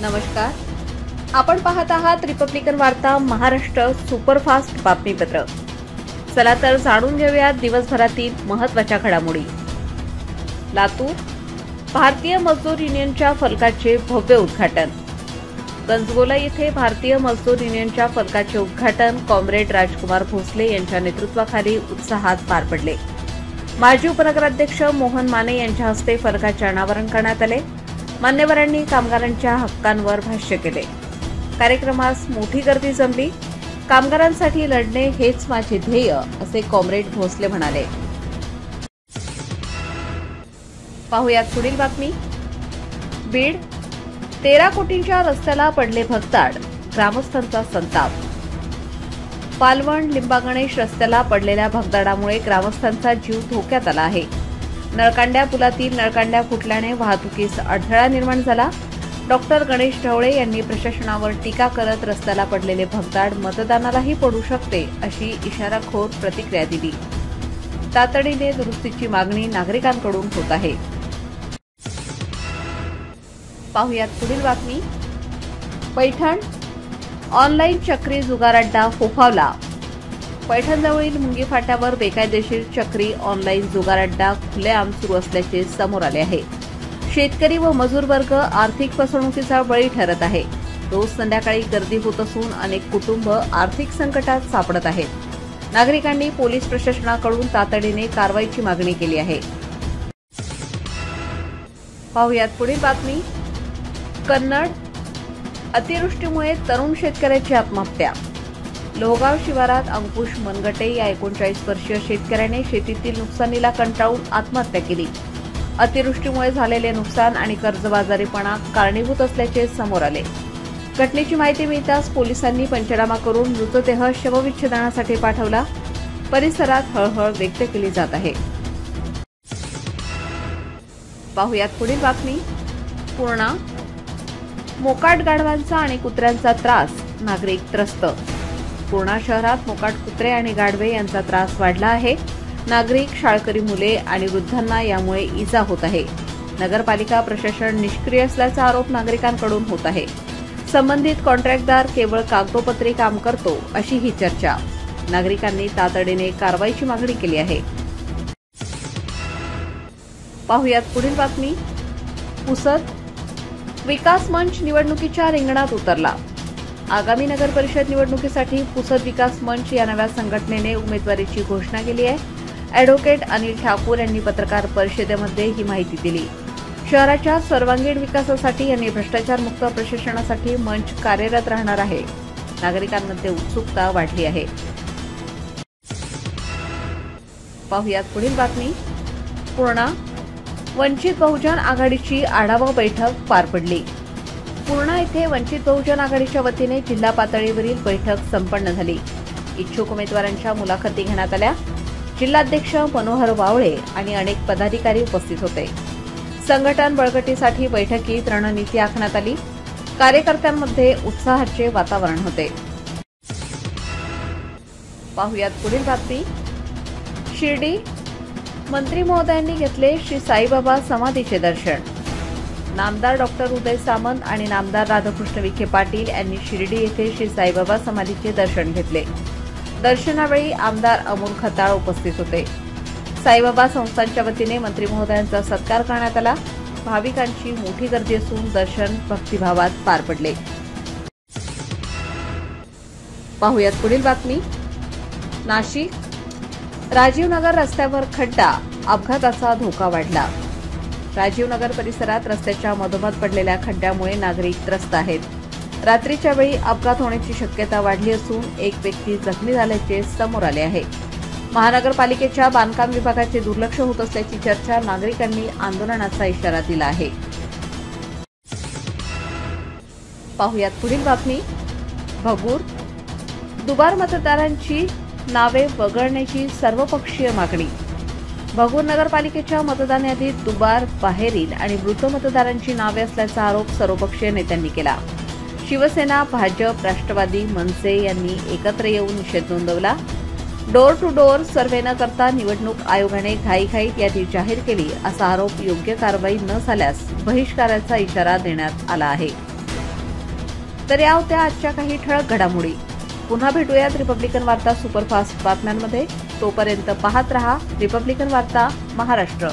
नमस्कार. आपण पाहत आहात रिपब्लिकन वार्ता महाराष्ट्र सुपरफास्ट बातमीपत्र. चला तर जाणून घेऊयात दिवसभरातील महत्त्वाच्या घडामोडी. लातूर भारतीय मजदूर युनियनच्या फलकाचे भव्य उद्घाटन. गंजगोला येथे भारतीय मजदूर युनियनच्या फलकाचे उद्घाटन कॉम्रेड राजकुमार भोसले यांच्या नेतृत्वाखाली उत्साहात पार पडले. माजी उपनगराध्यक्ष मोहन माने यांच्या हस्ते फलकाचे अनावरण करण्यात आले. मान्यवरांनी कामगारांच्या हक्कांवर भाष्य केले. कार्यक्रमास मोठी गर्दी जमली. कामगारांसाठी लढणे हेच माझे ध्येय असे कॉम्रेड भोसले म्हणाले. पाहुयात पुढील बातमी. बीड 13 कोटींच्या रस्त्याला पडले भगदाड, ग्रामस्थांचा संताप. पालवण लिंबागणेश रस्त्याला पडलेल्या भगदाडामुळे ग्रामस्थांचा जीव धोक्यात आला आहे. नळकांड्या पुलातील नळकांड्या फुटल्याने वाहतुकीस अडथळा निर्माण झाला. डॉक्टर गणेश ढवळे यांनी प्रशासनावर टीका करत रस्त्याला पडलेले भगदाड मतदानालाही पडू शकते अशी इशाराखोर प्रतिक्रिया दिली. तातडीने दुरुस्तीची मागणी नागरिकांकडून होत आहे. पाहुयात पुढील बातमी. पैठण ऑनलाईन चक्री जुगार अड्डा फोफावला. पैठणजवळील मुंगी फाट्यावर बेकायदेशीर चक्री ऑनलाईन जुगार अड्डा खुलेआम सुरू असल्याचे समोर आले आहे. शेतकरी व मजूर वर्ग आर्थिक फसवणुकीचा बळी ठरत आहे. रोज संध्याकाळी गर्दी होत असून अनेक कुटुंब आर्थिक संकटात सापडत आहेत. नागरिकांनी पोलीस प्रशासनाकडून तातडीने कारवाईची मागणी केली आहे. पाहुयात पुढील बातमी. कन्नड अतिवृष्टीमुळे तरुण शेतकऱ्याची आत्महत्या. लोहगाव शिवारात अंकुश मनगटे या 39 वर्षीय शेतकऱ्याने शेतीतील नुकसानीला कंटाळून आत्महत्या केली. अतिवृष्टीमुळे झालेले नुकसान आणि कर्जबाजारीपणा कारणीभूत असल्याचे समोर आले. घटनेची माहिती मिळताच पोलिसांनी पंचनामा करून मृतदेह शवविच्छेदनासाठी पाठवला. परिसरात हळहळ व्यक्त केली जात आहे. पाहुयात पुढील बातमी. पूर्णा मोकाट गाढवांचा आणि कुत्र्यांचा त्रास, नागरिक त्रस्त. पूर्णा शहरात मोकाट कुत्रे आणि गाढवे यांचा त्रास वाढला आहे. नागरिक, शाळकरी मुले आणि वृद्धांना यामुळे इजा होत आहे. नगरपालिका प्रशासन निष्क्रिय असल्याचा आरोप नागरिकांकडून होत आहे. संबंधित कॉन्ट्रॅक्टदार केवळ कागदोपत्री काम करतो अशी ही चर्चा. नागरिकांनी तातडीने कारवाईची मागणी केली आहे. पाहुयात पुढील बातमी. पुसद विकास मंच निवडणुकीच्या रिंगणात उतरला. आगामी नगर परिषद निवडणुकीसाठी पुसद विकास मंच या नव्या संघटनेने उमेदवारीची घोषणा केली आहे. अॅडव्होकेट अनिल ठाकूर यांनी पत्रकार परिषदेमध्ये ही माहिती दिली. शहराच्या सर्वांगीण विकासासाठी आणि भ्रष्टाचारमुक्त प्रशासनासाठी मंच कार्यरत राहणार आहे. नागरिकांमध्ये उत्सुकता वाढली आहे. पाहुयात पुढील बातमी. पूर्णा वंचित बहुजन आघाडीची आढावा बैठक पार पडली. पूर्णा येथे वंचित बहुजन आघाडीच्या वतीने जिल्हा पातळीवरील बैठक संपन्न झाली. इच्छुक उमेदवारांच्या मुलाखती घेण्यात आल्या. जिल्हाध्यक्ष मनोहर वावळे आणि अनेक पदाधिकारी उपस्थित होते. संघटन बळकटीसाठी बैठकीत रणनीती आखण्यात आली. कार्यकर्त्यांमध्ये उत्साहाचे वातावरण होते. पाहुयात पुढील बातमी. शिर्डी मंत्री महोदयांनी घेतले श्री साईबाबा समाधीचे दर्शन. नामदार डॉक्टर उदय सामंत आणि नामदार राधाकृष्ण विखे पाटील यांनी शिर्डी येथे श्री साईबाबा समाधीचे दर्शन घेतले. दर्शनावेळी आमदार अमोल खताळ उपस्थित होते. साईबाबा संस्थांच्या वतीने मंत्री महोदयांचा सत्कार करण्यात आला. भाविकांची मोठी गर्दी असून दर्शन भक्तिभावात पार पडले. पाहुयात पुढील बातमी. नाशिक राजीवनगर रस्त्यावर खड्डा, अपघाताचा धोका वाढला. राजीवनगर परिसरात रस्त्याच्या मधोमध पडलेल्या खड्ड्यामुळे नागरिक त्रस्त आहेत. रात्रीच्या वेळी अपघात होण्याची शक्यता वाढली असून एक व्यक्ती जखमी झाल्याचे समोर आले आहे. महानगरपालिकेच्या बांधकाम विभागाचे दुर्लक्ष होत असल्याची चर्चा नागरिकांनी आंदोलनाचा इशारा दिला आहे. पाहुयात पुढील बातमी. भगूर दुबार मतदारांची नावे वगळण्याची सर्वपक्षीय मागणी. भगूर नगरपालिकेच्या मतदान यादीत दुबार, बाहेरील आणि मृत मतदारांची नावे असल्याचा आरोप सर्वपक्षीय नेत्यांनी केला. शिवसेना, भाजप, राष्ट्रवादी, मनसे यांनी एकत्र येऊन निषेध नोंदवला. डोर टू डोर सर्व्हे न करता निवडणूक आयोगाने घाईघाईत यादी जाहीर केली असा आरोप. योग्य कारवाई न झाल्यास बहिष्काराचा इशारा देण्यात आला आहे. तर या होत्या आजच्या काही ठळक घडामोडी. पुन्हा भेटूयात रिपब्लिकन वार्ता सुपरफास्ट बातम्यांमध्ये. तोपर्यंत पाहत रहा रिपब्लिकन वार्ता महाराष्ट्र.